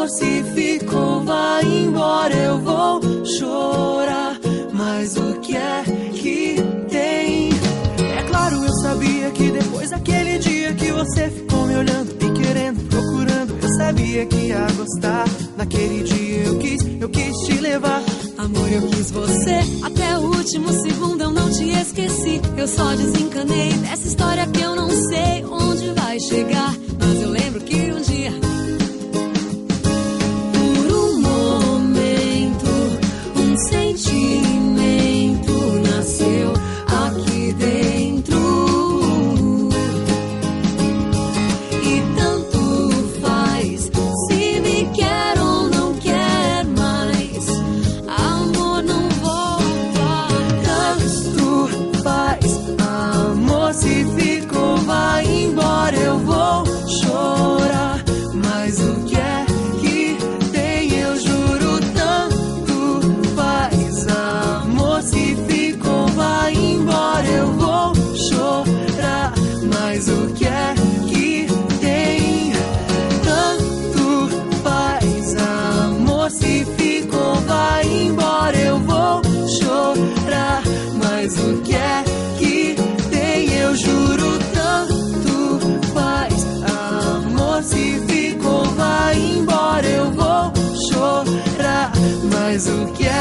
amor se ficou, vai embora, eu vou chorar. Mas o que é que tem? É claro, eu sabia que depois daquele dia que você ficou me olhando, me querendo, procurando, eu sabia que ia gostar. Naquele dia eu quis te levar. Amor, eu quis você até o último segundo, eu não te esqueci. Eu só desencanei dessa história que eu não sei onde vai chegar. Mas eu lembro que um dia, por um momento, um sentimento nasceu aqui dentro. E tanto faz se me quer ou não quer mais, amor não volta. Tanto faz, amor se ficou, vai embora, eu vou chorar. Mas o que é que tem, eu juro, tanto faz. Amor se ficou, vai embora, eu vou chorar. Mas o que é que tem? Tanto faz. Amor se ficou, vai embora, eu vou chorar. Mas o que é que tem? Eu juro, tanto faz. Amor se ficou, vai embora, eu vou chorar. Mas o que é